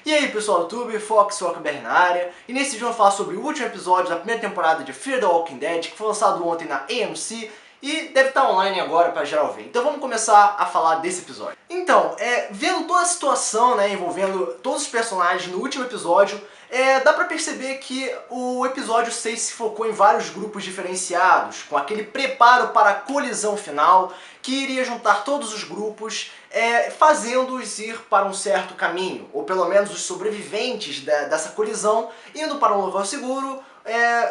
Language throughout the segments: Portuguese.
E aí pessoal do YouTube, Fox Walker na área, e nesse vídeo eu vou falar sobre o último episódio da primeira temporada de Fear the Walking Dead, que foi lançado ontem na AMC, e deve estar online agora para geral ver. Então vamos começar a falar desse episódio. Então, vendo toda a situação, envolvendo todos os personagens no último episódio, dá pra perceber que o episódio 6 se focou em vários grupos diferenciados, com aquele preparo para a colisão final, que iria juntar todos os grupos, fazendo-os ir para um certo caminho, ou pelo menos os sobreviventes dessa colisão, indo para um local seguro,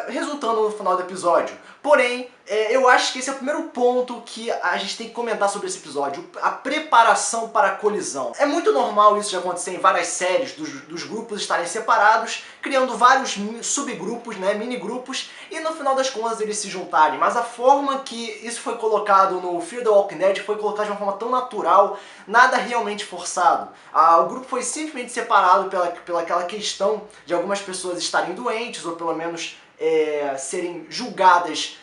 resultando no final do episódio. Porém, eu acho que esse é o primeiro ponto que a gente tem que comentar sobre esse episódio, a preparação para a colisão. É muito normal isso de acontecer em várias séries, dos grupos estarem separados, criando vários subgrupos, mini-grupos, e no final das contas eles se juntarem. Mas a forma que isso foi colocado no Fear the Walking Dead foi colocado de uma forma tão natural, nada realmente forçado. O grupo foi simplesmente separado pela aquela questão de algumas pessoas estarem doentes, ou pelo menos serem julgadas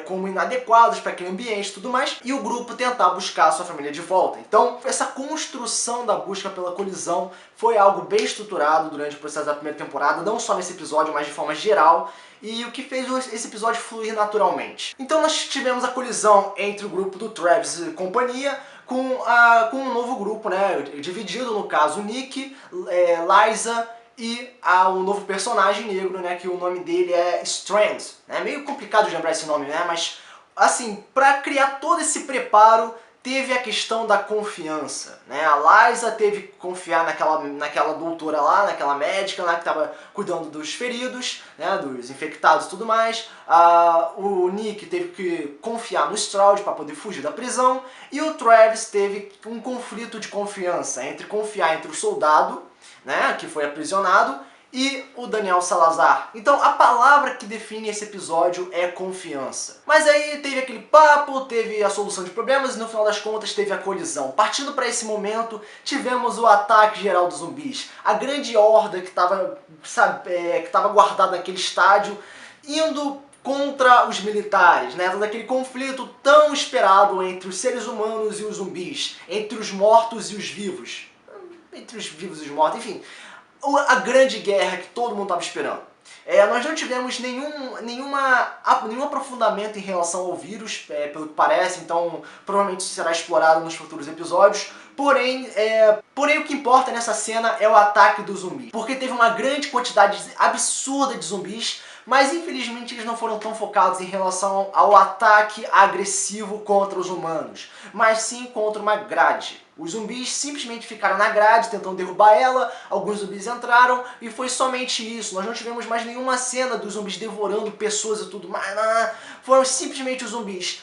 como inadequadas para aquele ambiente e tudo mais, e o grupo tentar buscar a sua família de volta. Então, essa construção da busca pela colisão foi algo bem estruturado durante o processo da primeira temporada, não só nesse episódio, mas de forma geral, e o que fez esse episódio fluir naturalmente. Então nós tivemos a colisão entre o grupo do Travis e companhia, com um novo grupo, dividido, no caso, o Nick, Liza, e um novo personagem negro, que o nome dele é Strand. É meio complicado de lembrar esse nome, mas assim, para criar todo esse preparo, teve a questão da confiança. A Liza teve que confiar naquela doutora lá, naquela médica lá que estava cuidando dos feridos, dos infectados e tudo mais. O Nick teve que confiar no Stroud para poder fugir da prisão. E o Travis teve um conflito de confiança, confiar entre o soldado, que foi aprisionado, e o Daniel Salazar. Então a palavra que define esse episódio é confiança. Mas aí teve aquele papo, teve a solução de problemas e no final das contas teve a colisão. Partindo para esse momento, tivemos o ataque geral dos zumbis. A grande horda que estava guardada naquele estádio, indo contra os militares, todo aquele conflito tão esperado entre os seres humanos e os zumbis, entre os mortos e os vivos. Entre os vivos e os mortos, enfim, a grande guerra que todo mundo estava esperando. Nós não tivemos nenhum aprofundamento em relação ao vírus, pelo que parece, então provavelmente isso será explorado nos futuros episódios. Porém, o que importa nessa cena é o ataque dos zumbis, porque teve uma grande quantidade absurda de zumbis, mas infelizmente eles não foram tão focados em relação ao ataque agressivo contra os humanos, mas sim contra uma grade. Os zumbis simplesmente ficaram na grade tentando derrubar ela, alguns zumbis entraram e foi somente isso. Nós não tivemos mais nenhuma cena dos zumbis devorando pessoas e tudo mais. Foram simplesmente os zumbis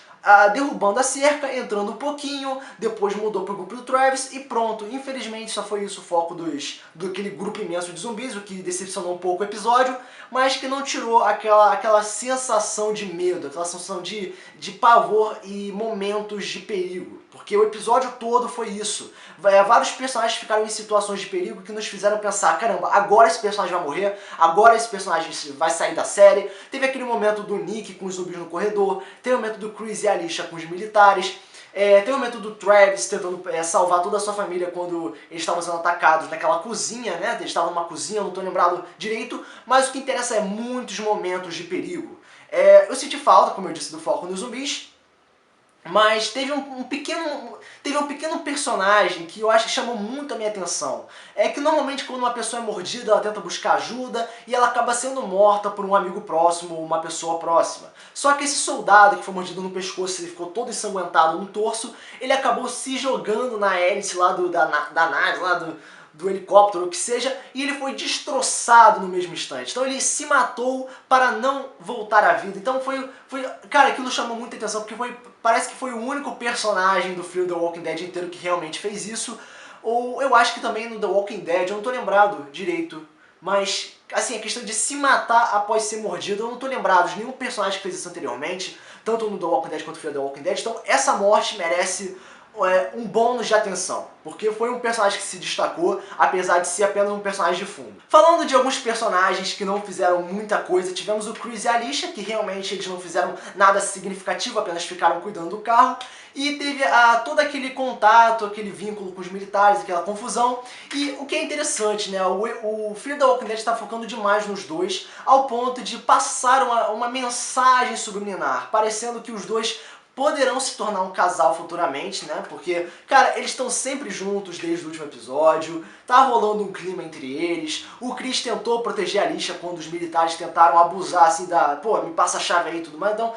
derrubando a cerca, entrando um pouquinho, depois mudou para o grupo do Travis e pronto. Infelizmente só foi isso o foco daquele grupo imenso de zumbis, o que decepcionou um pouco o episódio, mas que não tirou aquela sensação de medo, aquela sensação de pavor e momentos de perigo. Porque o episódio todo foi isso. Vários personagens ficaram em situações de perigo que nos fizeram pensar, caramba, agora esse personagem vai morrer, agora esse personagem vai sair da série. Teve aquele momento do Nick com os zumbis no corredor, teve o momento do Chris e a Alicia com os militares, teve o momento do Travis tentando salvar toda a sua família quando eles estavam sendo atacados naquela cozinha, Eles estavam numa cozinha, não estou lembrado direito, mas o que interessa é muitos momentos de perigo. Eu senti falta, como eu disse, do foco nos zumbis, mas teve um pequeno personagem que eu acho que chamou muito a minha atenção. É que normalmente quando uma pessoa é mordida, ela tenta buscar ajuda e ela acaba sendo morta por um amigo próximo ou uma pessoa próxima. Só que esse soldado que foi mordido no pescoço, ele ficou todo ensanguentado no torso, ele acabou se jogando na hélice lá da nave, lá do helicóptero, ou o que seja, e ele foi destroçado no mesmo instante. Então ele se matou para não voltar à vida. Então cara, aquilo chamou muita atenção, porque parece que foi o único personagem do Fear the Walking Dead inteiro que realmente fez isso. Ou eu acho que também no The Walking Dead, eu não tô lembrado direito, mas assim, a questão de se matar após ser mordido, eu não tô lembrado de nenhum personagem que fez isso anteriormente, tanto no The Walking Dead quanto no Fear the Walking Dead. Então essa morte merece um bônus de atenção, porque foi um personagem que se destacou, apesar de ser apenas um personagem de fundo. Falando de alguns personagens que não fizeram muita coisa, tivemos o Chris e a Alicia, que realmente eles não fizeram nada significativo, apenas ficaram cuidando do carro, e teve todo aquele contato, aquele vínculo com os militares, aquela confusão, e o que é interessante, né, o Fear the Walking Dead está focando demais nos dois, ao ponto de passar uma mensagem subliminar, parecendo que os dois poderão se tornar um casal futuramente, né? Porque, cara, eles estão sempre juntos desde o último episódio, tá rolando um clima entre eles. O Chris tentou proteger a Alicia quando os militares tentaram abusar, assim, pô, me passa a chave aí e tudo mais. Então,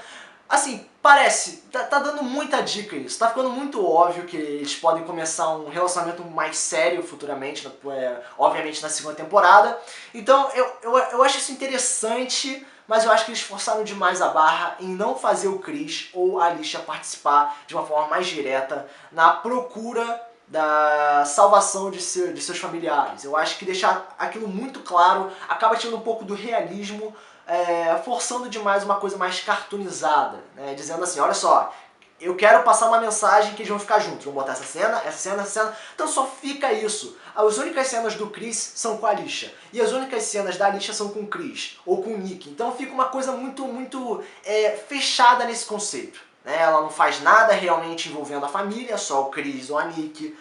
assim, parece, tá dando muita dica isso. Tá ficando muito óbvio que eles podem começar um relacionamento mais sério futuramente, obviamente na segunda temporada. Então, eu acho isso interessante, mas eu acho que eles forçaram demais a barra em não fazer o Chris ou a Alicia participar de uma forma mais direta na procura da salvação de seus familiares. Eu acho que deixar aquilo muito claro acaba tirando um pouco do realismo, forçando demais uma coisa mais cartoonizada, né? Dizendo assim, olha só, eu quero passar uma mensagem que eles vão ficar juntos. Vamos botar essa cena, essa cena, essa cena. Então só fica isso. As únicas cenas do Chris são com a Alicia. E as únicas cenas da Alicia são com o Chris. Ou com o Nick. Então fica uma coisa muito fechada nesse conceito, né? Ela não faz nada realmente envolvendo a família, só o Chris ou a Nick.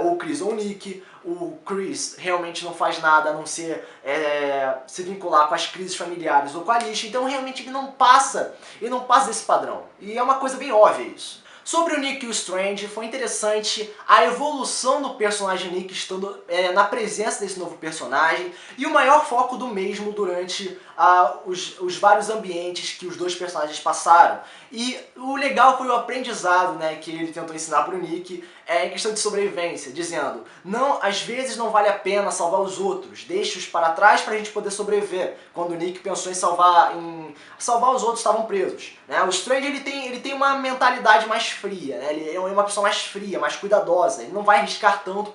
Ou o Chris ou o Nick. O Chris realmente não faz nada a não ser se vincular com as crises familiares ou com a Alicia. Então realmente ele não passa desse padrão. E é uma coisa bem óbvia isso. Sobre o Nick e o Strange, foi interessante a evolução do personagem Nick estando na presença desse novo personagem e o maior foco do mesmo durante os vários ambientes que os dois personagens passaram. E o legal foi o aprendizado, né, que ele tentou ensinar para o Nick em questão de sobrevivência, dizendo, não, às vezes não vale a pena salvar os outros, deixe-os para trás para a gente poder sobreviver. Quando o Nick pensou em salvar os outros, estavam presos, né? O Strange ele tem uma mentalidade mais fria, né? Ele é uma pessoa mais fria, mais cuidadosa, ele não vai arriscar tanto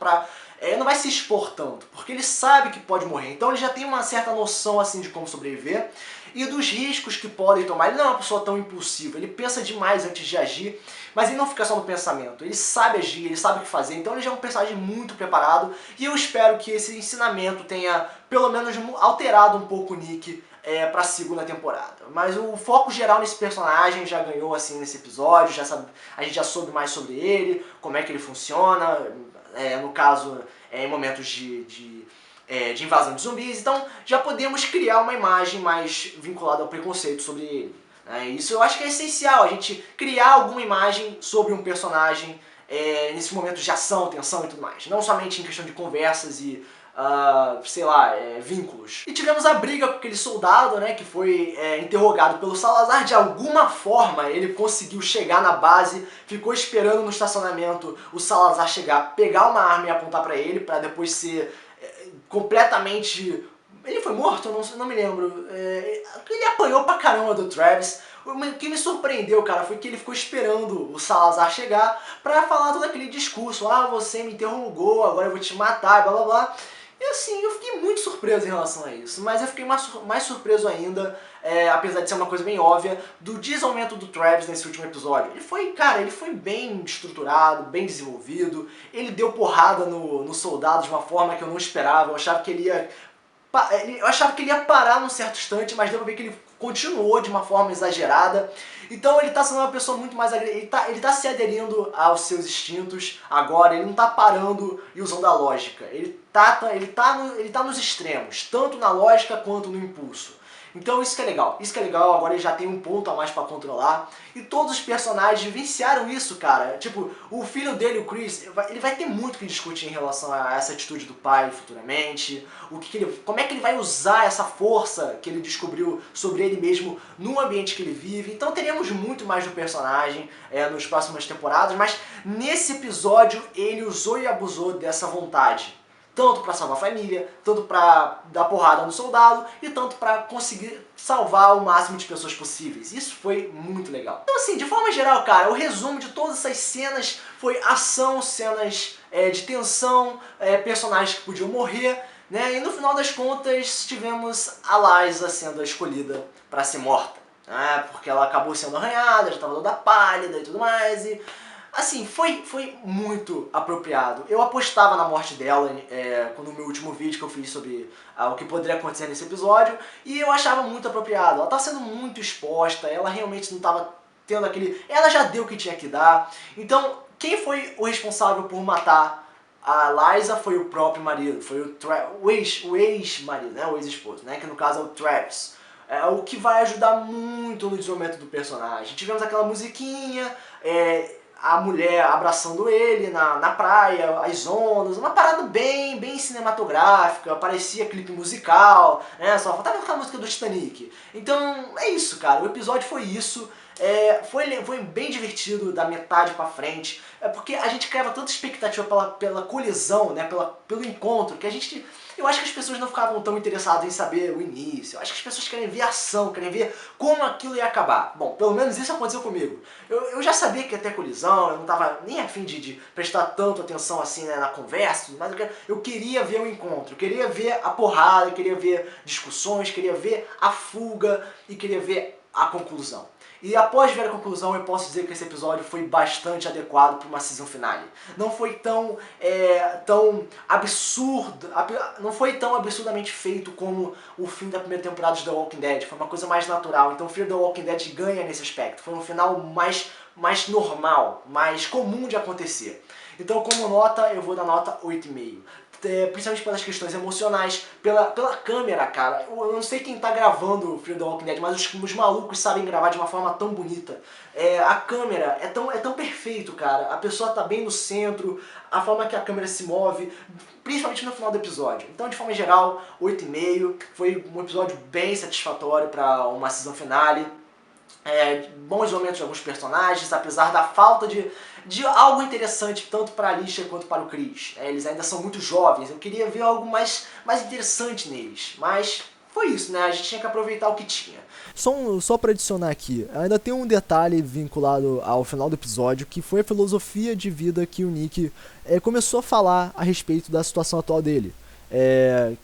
ele não vai se expor tanto, porque ele sabe que pode morrer. Então ele já tem uma certa noção assim de como sobreviver e dos riscos que podem tomar. Ele não é uma pessoa tão impulsiva, ele pensa demais antes de agir, mas ele não fica só no pensamento, ele sabe agir, ele sabe o que fazer, então ele já é um personagem muito preparado e eu espero que esse ensinamento tenha pelo menos alterado um pouco o Nick para a segunda temporada. Mas o foco geral nesse personagem já ganhou assim nesse episódio, a gente já soube mais sobre ele, como é que ele funciona, no caso em momentos de invasão de zumbis, então já podemos criar uma imagem mais vinculada ao preconceito sobre ele. Isso eu acho que é essencial, a gente criar alguma imagem sobre um personagem nesses momentos de ação, tensão e tudo mais. Não somente em questão de conversas e, sei lá, vínculos. E tivemos a briga com aquele soldado, né, que foi interrogado pelo Salazar. De alguma forma ele conseguiu chegar na base, ficou esperando no estacionamento o Salazar chegar, pegar uma arma e apontar pra ele, pra depois ser completamente... Ele foi morto? Eu não me lembro. Ele apanhou pra caramba do Travis. O que me surpreendeu, cara, foi que ele ficou esperando o Salazar chegar pra falar todo aquele discurso. Ah, você me interrogou, agora eu vou te matar, blá blá blá. E assim, eu fiquei muito surpreso em relação a isso. Mas eu fiquei mais surpreso ainda, apesar de ser uma coisa bem óbvia, do desaumento do Travis nesse último episódio. Ele foi bem estruturado, bem desenvolvido. Ele deu porrada no soldado de uma forma que eu não esperava. Eu achava que ele ia parar num certo instante, mas deu pra ver que ele continuou de uma forma exagerada. Então ele tá sendo uma pessoa muito mais... Ele tá se aderindo aos seus instintos agora, ele não tá parando e usando a lógica. Ele tá nos extremos, tanto na lógica quanto no impulso. Então isso que é legal, agora ele já tem um ponto a mais pra controlar. E todos os personagens vivenciaram isso, cara. Tipo, o filho dele, o Chris, ele vai ter muito que discutir em relação a essa atitude do pai futuramente. Como é que ele vai usar essa força que ele descobriu sobre ele mesmo no ambiente que ele vive. Então teremos muito mais do personagem nas próximas temporadas, mas nesse episódio ele usou e abusou dessa vontade. Tanto para salvar a família, tanto para dar porrada no soldado e tanto para conseguir salvar o máximo de pessoas possíveis. Isso foi muito legal. Então assim, de forma geral, cara, o resumo de todas essas cenas foi ação, cenas de tensão, personagens que podiam morrer, né? E no final das contas tivemos a Liza sendo a escolhida para ser morta, né? Porque ela acabou sendo arranhada, já estava toda pálida e tudo mais. E assim, foi muito apropriado. Eu apostava na morte dela no meu último vídeo que eu fiz sobre o que poderia acontecer nesse episódio, e eu achava muito apropriado. Ela tá sendo muito exposta, ela realmente não tava tendo aquele... Ela já deu o que tinha que dar. Então, quem foi o responsável por matar a Liza foi o próprio marido, foi o ex-marido, né, o ex-esposo, né, que no caso é o Travis. O que vai ajudar muito no desenvolvimento do personagem. Tivemos aquela musiquinha, a mulher abraçando ele na praia, as ondas, uma parada bem cinematográfica, parecia clipe musical, né? Só faltava aquela música do Titanic. Então é isso, cara, o episódio foi isso. Foi bem divertido da metade pra frente, porque a gente criava tanta expectativa pela colisão, né, pelo encontro, que eu acho que as pessoas não ficavam tão interessadas em saber o início. Eu acho que as pessoas querem ver a ação, querem ver como aquilo ia acabar. Bom, pelo menos isso aconteceu comigo. Eu já sabia que ia ter colisão, eu não tava nem a fim de prestar tanto atenção assim, né, na conversa, mas eu queria ver o encontro, eu queria ver a porrada, eu queria ver discussões, queria ver a fuga e queria ver a conclusão. E após ver a conclusão, eu posso dizer que esse episódio foi bastante adequado para uma season finale. Não foi tão absurdo, não foi tão absurdamente feito como o fim da primeira temporada de The Walking Dead. Foi uma coisa mais natural. Então, Fear the Walking Dead ganha nesse aspecto. Foi um final mais normal, mais comum de acontecer. Então, como nota, eu vou dar nota 8,5. Principalmente pelas questões emocionais, pela câmera, cara. Eu não sei quem tá gravando o Fear the Walking Dead, mas os malucos sabem gravar de uma forma tão bonita. A câmera é tão perfeito, cara. A pessoa tá bem no centro, a forma que a câmera se move, principalmente no final do episódio. Então, de forma geral, 8,5. Foi um episódio bem satisfatório para uma season finale. Bons momentos de alguns personagens, apesar da falta de algo interessante tanto para a Alicia quanto para o Chris. Eles ainda são muito jovens, eu queria ver algo mais interessante neles, mas foi isso, né? A gente tinha que aproveitar o que tinha. Só para adicionar aqui, ainda tem um detalhe vinculado ao final do episódio, que foi a filosofia de vida que o Nick começou a falar a respeito da situação atual dele.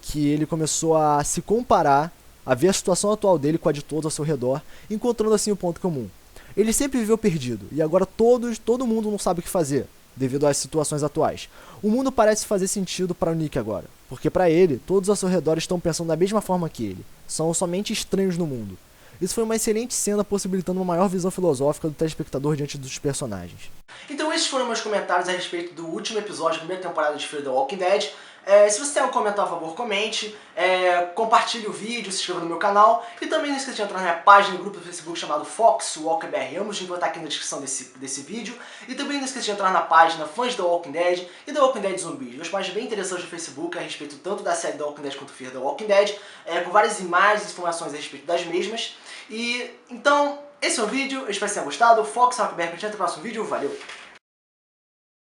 Que ele começou a se comparar, a ver a situação atual dele com a de todos ao seu redor, encontrando assim o ponto comum. Ele sempre viveu perdido, e agora todo mundo não sabe o que fazer, devido às situações atuais. O mundo parece fazer sentido para o Nick agora, porque para ele, todos ao seu redor estão pensando da mesma forma que ele. São somente estranhos no mundo. Isso foi uma excelente cena, possibilitando uma maior visão filosófica do telespectador diante dos personagens. Então esses foram meus comentários a respeito do último episódio da primeira temporada de Fear the Walking Dead. Se você tem algum comentário, por favor, comente, compartilhe o vídeo, se inscreva no meu canal e também não esqueça de entrar na minha página, no grupo do Facebook chamado Fox Walker BR. Ambos vão estar aqui na descrição desse vídeo. E também não esqueça de entrar na página Fãs da Walking Dead e The Walking Dead Zumbis. Duas páginas bem interessantes no Facebook a respeito tanto da série The Walking Dead quanto Fear the Walking Dead, com várias imagens e informações a respeito das mesmas. E então, esse é o vídeo, eu espero que vocês tenham gostado. Fox Walker BR, até o próximo vídeo, valeu!